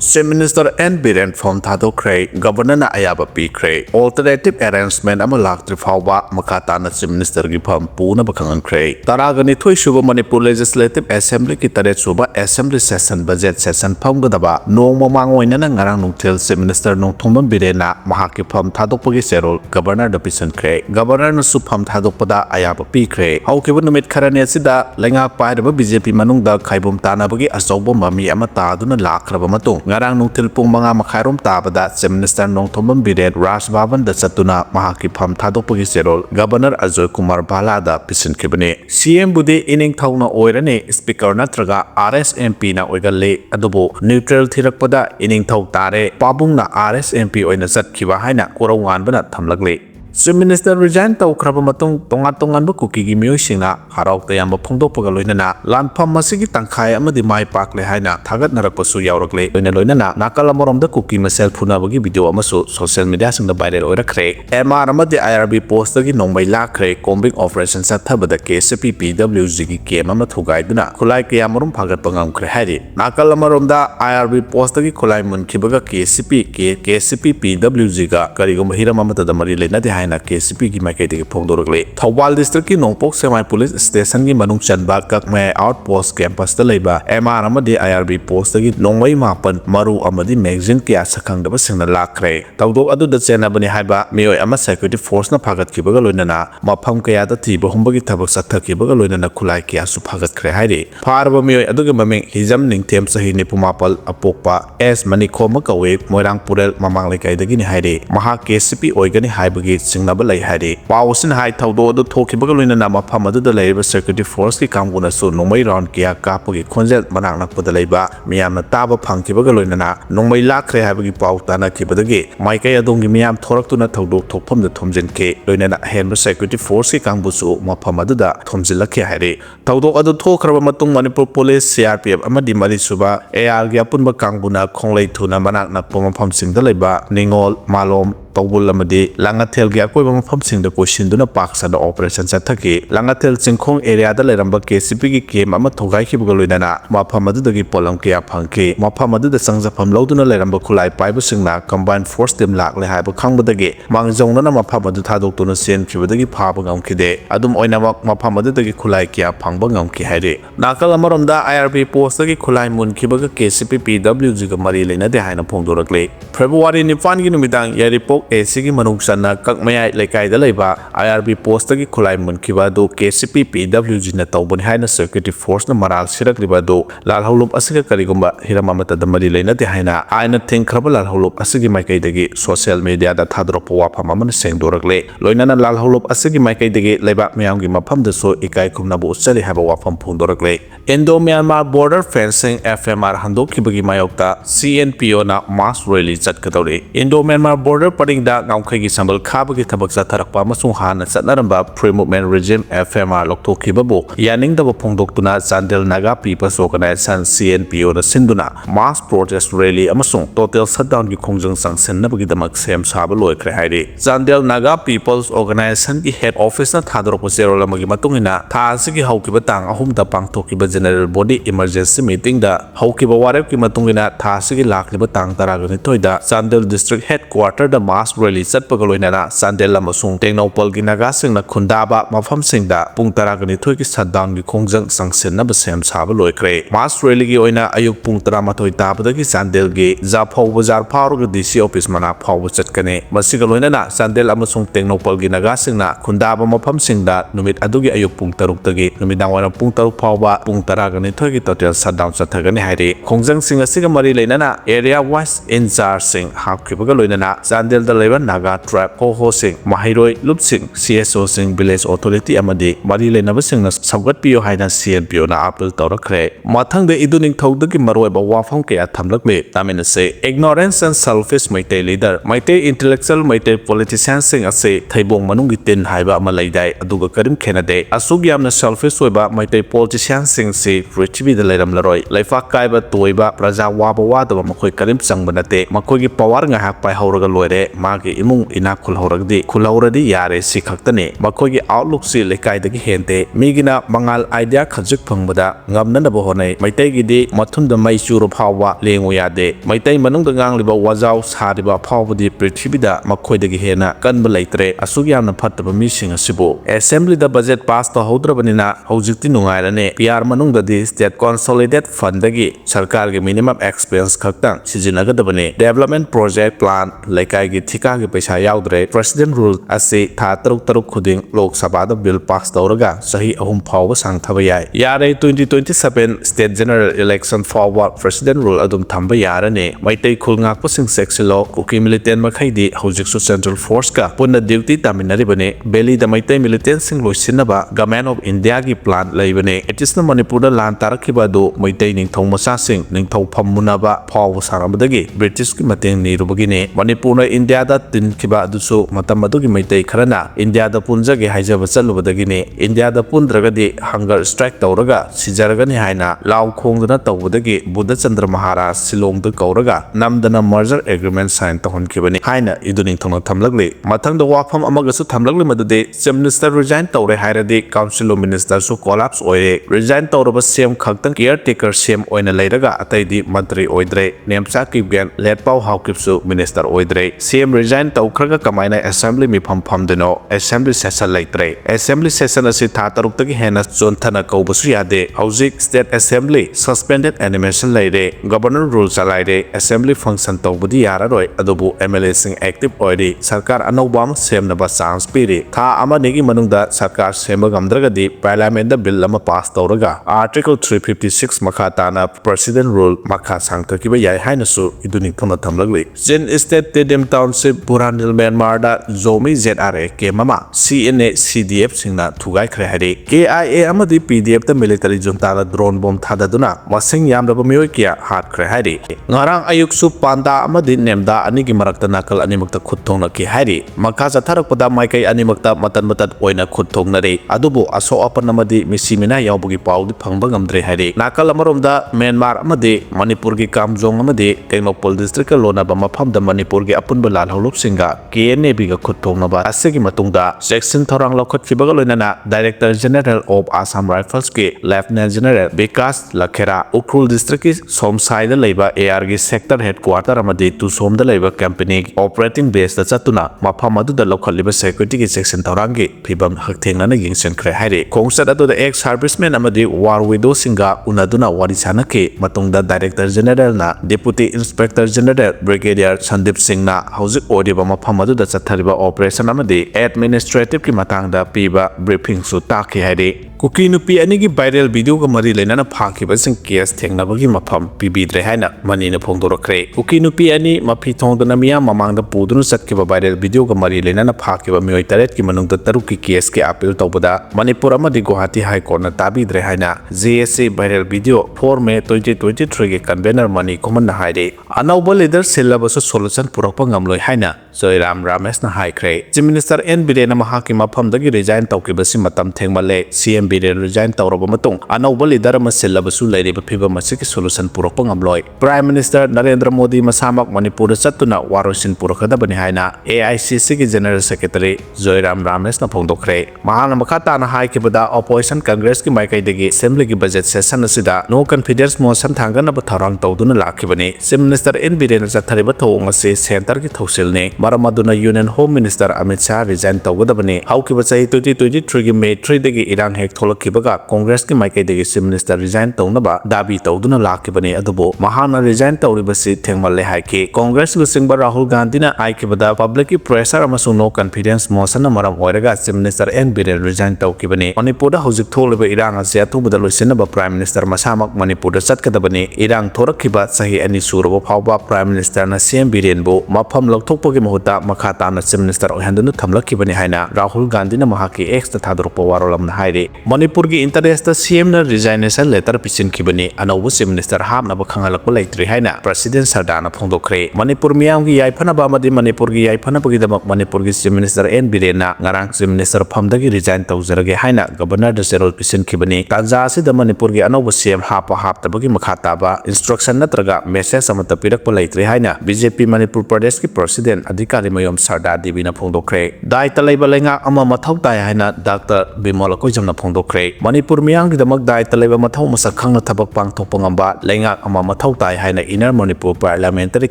Chief Minister N. Biren from haraokhre, Governor na ayaba pikre, alternative arrangement ama laktri fawba makata na Chief Minister gi pham puna bakangan kre. Taragani thui shuba Manipur Legislative Assembly ki taret suba Assembly Session Budget Session pham gadaba nong mamangoi na ngarang nungthil Chief Minister nong thongban Biren na mahaki pham thadokpagi serol Governor da pisan kre. Governor na su pham thadokpada ayaba pikre. Haukiba numit kharane sida lengak pairaba BJP manungda khaibum tanabagi asobo mami ama taaduna lakraba matung ngarang nungtil pung mga makhairom tabada Chief Minister nong thombam Biren Raj Bhavan da chatuna mahaki pham thadokpagi serol Governor Ajoy Kumar Bhalada pisan khibane CM budi ining thauna oirane Speaker natraga RSMP na oigalle adubo neutral thirakpada ining thau tare pabung na RSMP oina chatkhiba haina korawan bana thamlagle Chief Minister resign tawkhraba matung tongan ba Kuki gi miyosingna haraokhre yamba phongdokpaga loinana lanpham masigi tangkhai amadi mai pakle haina thagat narakpasu yaurakle loinana nakalamoromda Kuki masel phunabagi video amasu social media singda viral oirakre MR amadi IRB post gi nongbai lakhre combing operation sathabada KCP PWG gi kem ama thugaiduna khulai kayamarum phagat pangamkhre hairi nakalamoromda IRB post gi khulai munkhibaga KCP PWG ga karigum hiram amata da mari lena de KCP की माइकई के फोंदोरगले Thoubal district की नोंपोक सेमाई police station की मनुंग चनबा ककमे outpost campus the लेबा MR अमदी IRB post की नोंगवई मापन मरु अमदी magazine की आसखंगदब सिंगना लाखरे तौदोक अदु the चेनाबनी हाइबा मियोय अमा सिक्योरिटी फोर्स ना फागत खिबगा लोइनना मफम कया द थीब हुंबगी थबक सथखिबगा लोइनना खुलाई किया सु फागत खरे हाइरे फारब मियोय अदु के ममिंग हिजम निंगथेम सही निपुमापल अपोकपा एस मनिखोम कवे मोइरांग पुरेल ममांग लेकाइदगी नि हाइरे महा KCP ओइगनि हाइबगी सिंगनाबा लै हाइरे पाउसिन हाइ थौदो अदु थोखिबगा लोइनना मफम अदु द लैबा सिक्योरिटी फोर्स की कामगुना सु नोंमै राउंड किया कापगी खोंजेल मनांग नकपदा लैबा मियामना ताबा फंखिबगा लोइनना नोंमै लाखरे हाइबगी पाउ ताना खिबदगी माइकै अदोंगी मियाम थोरक्तुना थौदो थोकफमदा थोमजिनके लोइनना हेनबा सिक्योरिटी फोर्स की कामबुसु मफम अदुदा थोमजिलखे हाइरे थौदो अदु थोखरबा मतुंग मणिपुर पुलिस CRPF अमदि मरिसुबा AR गी अपुनबा कांगबुना खोंलै थुना मनाक नकपा मफमसिंगदा लैबा निंगोल मालोम तौबुल अमदि लांगाथेल गी अकोइबा मफमसिंगदा कोइसिनदुना पाकसादा ऑपरेशन चथके लांगाथेल चिंखोंग एरिया दा लेरंबा KCP गी केम अमा थोगाइखिबगा लोइनना मफम अदुदगी पोलम किया फंके मफम अदुदा संगजफम लौदुना लेरंबा खुलाई पाइबसिंगना कंबाइन फोर्स टीम लाकले हाइबा खंगबदगी मांगजौनना मफम अदु थादोक्तुना सेनखिबदगी फाबा ngamkhide adum oinamak mafam adudagi khulai kya phangba ngamki haire nakal amaromda IRB post gi khulai munkibaga KCP PWG ga mari leina de haina phongdorakle February 9 gi numidang yaripok AC gi manungsanna kakmayai lekai da leiba IRB post gi khulai munkiba do KCP PWG na tawbani haina security force na maral sirakliba do lalholup asiga karigumba hiramamata da mari leina de haina aina thengkraba lalholup asigi maikai dagi social media da thadropa wafam amana sengdorakle loinana lalholup asigi maikai dagi leiba miyamgi mafam da so ikai khumnabu uchali haba wafam phongdorakle Indo-Myanmar border fencing FMR handokibagi mayokta CNPO na mass rally chatkadore Indo-Myanmar border paringda ngaukhagi sambal khabagi thabak chatharakpa amasung hana chatnaramba free movement regime FMR lokthokibabu yaningdaba phongdoktuna Chandel Naga People's Organization CNPO na sinduna mass protest rally amasung total shutdown gi khongjang sangsenabagi damak sem saba loikre haire Chandel Naga People's Organization ki head office na thadorokpa cherolamagi matungina tha asigi haukiba tang ahum da pangthokiba general body emergency meeting da haukiba warep ki matungina tha asigi lakliba tang taragani toida Chandel district headquarter da mass rally chatpaga loinana Chandel amasung Tengnopal gi naga singna khundaba mafam singda pung taragani thoi ki shutdown gi khongjang sangsenaba sem saba loikre mass rally gi oina ayuk pung 13 tabadagi Chandel gi Japhau bazar phauruga DC office mana phauba chatkane masiga loinana Chandel amasung Tengnopal gi naga singna khundaba mafam singda numit adugi ayuk pung 3 tagi numidang wana pung 3 phauba pung 13 thoi ki total shutdown chathagani haire khongjang sing asiga mari leinana area wise in charge sing hakhibaga loinana Chandel da leba naga tribe ho sing mahiroi lup sing CSO sing village authority amadi mari leinaba singna sabgat piyo haina CNPO na appeal tawrakre mathang de iduning thogdagi maroi ba wafam kaya thamlakle tamina se ignorance and selfish maitai leader maitai intellectual maitai politician sing ase thaibong manungi tin haiba ama laidai aduga karim khenade asug yamna selfish oiba maitai politician sing se prithvi da leiram laroi laifa kaiba toiba praja waba wadaba makhoi karim changbanate makhoi gi power nga hak pai hauraga loire मागे इमुंग इना खुलहौरदी यारे सि खक्तने मखोगी outlook सि लेकाइदगी हेंते मीगिना मंगाल idea खजुक फंगबदा ngamnanaba honai maitai gidi mathunda mai churu phawwa lengu yade maitai manungda ngangliba wajau sariba phawbudi prithibida makhoidagi hena kanba leitre asug yamna phattaba mising asibu assembly da budget pass to hodrabanina hojikti nungairane PR manungda di state consolidated fund dagi sarkar ge minimum expense khaktang sijinagadabane development project plan laikai gi thika ge paisa yaudre president rule ase tha taruk khuding lok sabha da bill pass tawraga sahi ahum phawba sangthaba yai yare 2027 state general election forward president rule adum thamba yarane maitai khulngak pasing sexilo kuki militant makhaidi hojiksu central force ka punna duty taminari bane beli da maitai militant sing loisinaba government of india gi plan laibane etisna manipur da lan tarakhiba do maitai ningthau masa sing ningthau phammunaba phaw sarabadagi british ki mateng ni rubagine manipur na india da tin khiba adusu matam adugi maitai kharana india da punjage haijaba chalubadagine india da pundragadi hunger strike tawraga sijaragani haina law khongdana tawbadagi buddha chandra maharaj silong da kauraga namdana merger agreement sign tahon kibani haina iduning thongna thamlagli mathang da wafam amagasu thamlagli madude chief minister resign tawre hairadi council of minister su collapse oire resign tawraba sem khaktang caretaker sem oina leiraga ataidi mantri oidre nemcha kibgen let paw hawkipsu minister oidre sem resign tawkhraga kamaina assembly mi phamdeno assembly session leitre assembly session asi tha taruk tagi hena chonthana kaubasu yade hauzik state assembly suspended animation leire governor rule chalaire assembly function tawbudi yararoi adubu MLA sing active oiri sarkar anobam semnaba chance piri tha amanigi manungda sarkar semba gamdragadi parliament da bill ama pass tawraga article 356 makha tana president rule makha sangtakiba yai haina su iduni thona thamlagli jin state tedem township buranil myanmar da zomi ZRA ke mama CNA CDF singna thugai khre hari KIA amadi PDF da military junta da drone bomb thadaduna masing yamraba mioi kia hat khre hari ngarang ayuk su panda amadi nemda anigi marakta nakal animakta khutthongna ki hari makha chatharakpada maikai animakta matan oina khutthongnare adubu aso apan amadi misimina yawbugi pawdi phangba ngamdre hari nakal amaromda Myanmar amadi Manipur gi kamjong amadi Tengnopol district ka lonaba mafamda Manipur gi apunba lal holop singa KNA biga khutthongnaba asegi matungda section thorang lokhatkibaga loinana director general of Assam Rifles ki lieutenant general Vikas Lakhera Ukhrul district ki somsai da leiba AR gi sector headquarter amadi Tusom da leiba company operating base da chatuna mafam adu da lokhalliba security ki section thorangi phibam hakthengna yingsen khre haire khongsat adu da ex serviceman amadi war widow singa unaduna wari sanake matungda director general na deputy inspector general brigadier Sandip Singh na hauzik odiba mafam adu da chathariba operation amadi administrative ki matangda piba briefing su takhi haire Kuki nupi anigi viral video ka mari lena phakhiba sing case thengnabagi mafam pibidre haina manina phongdorakre Kuki nupi ani mapi thongdana miya mamangda pudunu satkiba viral video ka mari lena phakhiba mioi taret ki manungda taruk ki case ke appeal tawbada Manipur amadi Guwahati High Court na tabidre haina JSA viral video 4 May 2023 ge convener mani common na haire anauba leader syllabus solution purakpa ngamloi haina Joyram Ramesh na haikre Chief Minister N Biren mahaki mafam dagi resign tawkibasi matam thengmale CM Biren resign tawraba matung anauba leader ma syllabasu leiriba phiba masiki solution purakpa ngamloi Prime Minister Narendra Modi masamak Manipur chatuna warosin purakadabani haina AICC ki General Secretary Joyram Ramesh na phongdokre mahana makhata na haikibada opposition Congress ki maikai dagi assembly ki budget session asida no confidence motion thangana ba tharang tawduna lakhibani Chief Minister N Biren chathariba thong ase center ki thosilne Maramaduna Union Home Minister Amit Shah resign tawgadabani haukiba chai 2023 gi May 3 dagi irang hek tholakhibaga Congress ki maikai dagi Chief Minister resign tawnaba dabi tawduna lakibani adubo mahana resign tawribasi thengmalle haiki Congress gi singba Rahul Gandhi na aikibada public ki pressure amasung no confidence motion na maram oiraga Chief Minister N Biren resign tawkibani Manipur da hojik tholiba irang ase athubada loisinaba Prime Minister masamak Manipur da chatkadabani irang thorakhiba sahi ani surabo phawba Prime Minister na CM Biren bu mafam lokthokpagi mahuta makhata na Chief Minister ohandunu thamlakibani haina Rahul Gandhi na mahaki ex ta thadurpo warolam na haire Manipur gi interest ta CM na resignation letter pisin khibani anaubu Chief Minister hamna ba khangalakpa leitri haina President Sardana phongdokre Manipur miyam gi yaifana ba madi Manipur gi yaifana bagi damak Manipur gi Chief Minister N Biren na ngarang Chief Minister phamdagi resign tawjarage haina Governor da Zerol pisin khibani tanja asi da Manipur gi anaubu CM hapta bagi makhata ba instruction natraga message amata pirakpa leitri haina BJP Manipur Pradesh ki President ꯑꯙꯤꯀꯥꯔꯤ ꯃꯌꯨꯝ Sardar ꯗꯦꯕꯤꯅ ꯐꯣꯡꯗꯣꯛꯈ꯭ꯔꯦ diet ꯂꯩꯕ ꯂꯩꯉꯥꯛ ꯑꯃ ꯃꯊꯧ ꯇꯥꯏ ꯍꯥꯏꯅ doctor Bimol ꯑꯀꯣꯏꯖꯝꯅ ꯐꯣꯡꯗꯣꯛꯈ꯭ꯔꯦ Manipur ꯃꯤꯌꯥꯝꯒꯤꯗꯃꯛ diet ꯂꯩꯕ ꯃꯊꯧ ꯃꯁꯛ ꯈꯪꯅ ꯊꯕꯛ ꯄꯥꯡꯊꯣꯛꯄ ꯉꯝꯕ ꯂꯩꯉꯥꯛ ꯑꯃ ꯃꯊꯧ ꯇꯥꯏ ꯍꯥꯏꯅ ꯏꯅꯔ ꯃꯅꯤꯄꯨꯔ ꯄꯥꯔꯂꯤꯌꯥꯃꯦꯟꯇꯔꯤ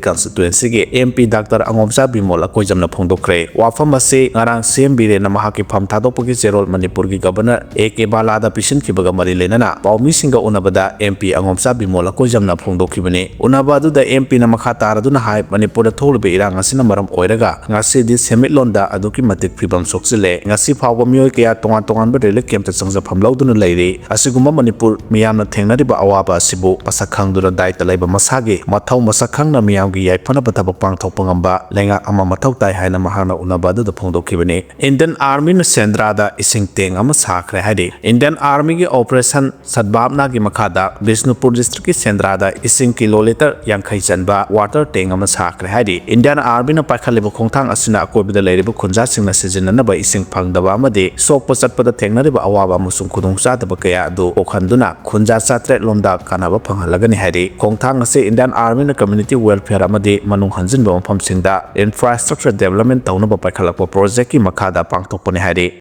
ꯀꯟꯁꯇꯤꯇꯨꯑꯦꯟꯁꯤꯒꯤ MP ꯗꯥꯛꯇꯔ ꯑꯉꯣꯝꯆꯥ ꯕꯤꯃꯣꯜ ꯑꯀꯣꯏꯖꯝꯅ ꯐꯣꯡꯗꯣꯛꯈ꯭ꯔꯦ ꯋꯥꯐꯝ ꯑꯁꯤ ꯉꯔꯥꯡ CM ꯕꯤꯔꯦꯟꯅ ꯃꯍꯥꯛꯀꯤ ꯐꯝ ꯊꯥꯗꯣꯛꯄꯒꯤ ꯆꯦꯔꯣꯜ ꯃꯅꯤꯄꯨꯔꯒꯤ ꯒꯕꯔꯅꯔ AK ꯕꯥꯂꯥꯗ ꯄꯤꯁꯤꯟꯈꯤꯕꯒ ꯃꯔꯤ ꯂꯩꯅꯅ ꯄꯥꯎꯃꯤꯁꯤꯡꯒ ꯎꯅꯕꯗ MP ꯑꯉꯣꯝꯆꯥ ꯕꯤꯃꯣꯜ ꯑꯀꯣꯏꯖꯝꯅ ꯐꯣꯡꯗꯣꯛꯈꯤꯕꯅꯤ ꯎꯅꯕ ꯑꯗꯨꯗ MP ꯅ ꯃꯈꯥ ꯇꯥꯔꯗꯨꯅ ꯍꯥꯏ ꯃꯅꯤꯄꯨꯔꯗ ꯊꯣꯛꯂꯤꯕ ꯏꯔꯥꯡ ꯑꯁꯤꯅ ꯃꯔꯝ ꯑꯣꯏꯔꯒ ꯉꯁꯤꯗꯤ ꯁꯦꯟꯃꯤꯠꯂꯣꯟꯗ ꯑꯗꯨꯛꯀꯤ ꯃꯇꯤꯛ ꯐꯤꯕꯝ ꯁꯣꯛꯆꯤꯜꯂꯦ ꯉꯁꯤ ꯐꯥꯎꯕ ꯃꯤꯑꯣꯏ ꯀꯌꯥ ꯇꯣꯉꯥꯟ ꯇꯣꯉꯥꯟꯕ ꯔꯤꯂꯤꯐ ꯀꯦꯝꯞꯇ ꯆꯪꯖꯐꯝ ꯂꯧꯗꯨꯅ ꯂꯩꯔꯤ ꯑꯁꯤꯒꯨꯝꯕ ꯃꯅꯤꯄꯨꯔ ꯃꯤꯌꯥꯝꯅ ꯊꯦꯡꯅꯔꯤꯕ ꯑꯋꯥꯕ ꯑꯁꯤꯕꯨ ꯃꯁꯛ ꯈꯪꯗꯨꯅ ꯗꯥꯏꯇ ꯂꯩꯕ ꯃꯁꯥꯒꯤ ꯃꯊꯧ ꯃꯁꯛ ꯈꯪꯅ ꯃꯤꯌꯥꯝꯒꯤ ꯌꯥꯏꯐꯅꯕ ꯊꯕꯛ ꯄꯥꯡꯊꯣꯛꯄ ꯉꯝꯕ ꯂꯩꯉꯥꯛ ꯑꯃ ꯃꯊꯧ ꯇꯥꯏ ꯍꯥꯏꯅ ꯃꯍꯥꯛꯅ ꯎꯅꯕ ꯑꯗꯨꯗ ꯐꯣꯡꯗꯣꯛꯈꯤꯕꯅꯤ ꯏꯟꯗꯤꯌꯟ ꯑꯥꯔꯃꯤꯅ ꯁꯦꯟꯗ꯭ꯔꯥꯗ ꯏꯁꯤꯡ ꯇꯦꯡ ꯑꯃ ꯁꯥꯈ꯭ꯔꯦ ꯍꯥꯏꯗꯤ ꯏꯟꯗꯤꯌꯟ ꯑꯥꯔꯃꯤꯒꯤ ꯑꯣꯄꯔꯦꯁꯟ ꯁꯗꯚꯥꯕꯅꯥꯒꯤ ꯃꯈꯥꯗ ꯕꯤꯁꯅꯨꯄꯨꯔ ꯗꯤꯁꯇ꯭ꯔꯤꯛꯀꯤ ꯁꯦꯟꯗ꯭ꯔꯥꯗ ꯏꯁꯤꯡ ꯀꯤꯂꯣꯂꯤꯇꯔ 50 ꯆꯟꯕ ꯋꯥꯇꯔ ꯇꯦꯡ ꯑꯃ ꯁꯥꯈ꯭ꯔꯦ ꯍꯥꯏꯗꯤ ꯏꯟꯗꯤꯌꯟ ꯑꯥꯔꯃꯤꯅ ꯄꯥꯏꯈꯠꯂꯤꯕ ꯈꯣꯡꯊꯥꯡ ꯑꯁꯤꯅ ꯑꯀꯣꯏꯕꯗ ꯂꯩꯔꯤꯕ ꯈꯨꯟꯖꯥꯁꯤꯡꯅ ꯁꯤꯖꯤꯟꯅꯅꯕ ꯏꯁꯤꯡ ꯐꯪꯗꯕ ꯑꯃꯗꯤ ꯁꯣꯛꯄ ꯆꯠꯄꯗ ꯊꯦꯡꯅꯔꯤꯕ ꯑꯋꯥꯕ ꯑꯃꯁꯨꯡ ꯈꯨꯗꯣꯡꯆꯥꯗꯕ ꯀꯌꯥ ꯑꯗꯨ ꯀꯣꯛꯍꯟꯗꯨꯅ ꯈꯨꯟꯖꯥ 700 ꯂꯣꯝꯗ ꯀꯥꯟꯅꯕ ꯐꯪꯍꯜꯂꯒꯅꯤ ꯍꯥꯏꯔꯤ ꯈꯣꯡꯊꯥꯡ ꯑꯁꯤ ꯏꯟꯗꯤꯌꯟ ꯑꯥꯔꯃꯤꯅ ꯀꯝꯃ꯭ꯌꯨꯅꯤꯇꯤ ꯋꯦꯜꯐꯦꯌꯔ ꯑꯃꯗꯤ ꯃꯅꯨꯡ ꯍꯟꯖꯤꯟꯕ ꯃꯐꯝꯁꯤꯡꯗ ꯏꯟꯐ꯭ꯔꯥꯁꯇ꯭ꯔꯛꯆꯔ ꯗꯦꯚꯂꯞꯃꯦꯟꯠ ꯇꯧꯅꯕ ꯄꯥꯏꯈꯠꯂꯛꯄ ꯄ꯭ꯔꯣꯖꯦꯛꯀꯤ ꯃꯈꯥꯗ ꯄꯥꯡꯊꯣꯛꯄꯅꯤ ꯍꯥꯏꯔꯤ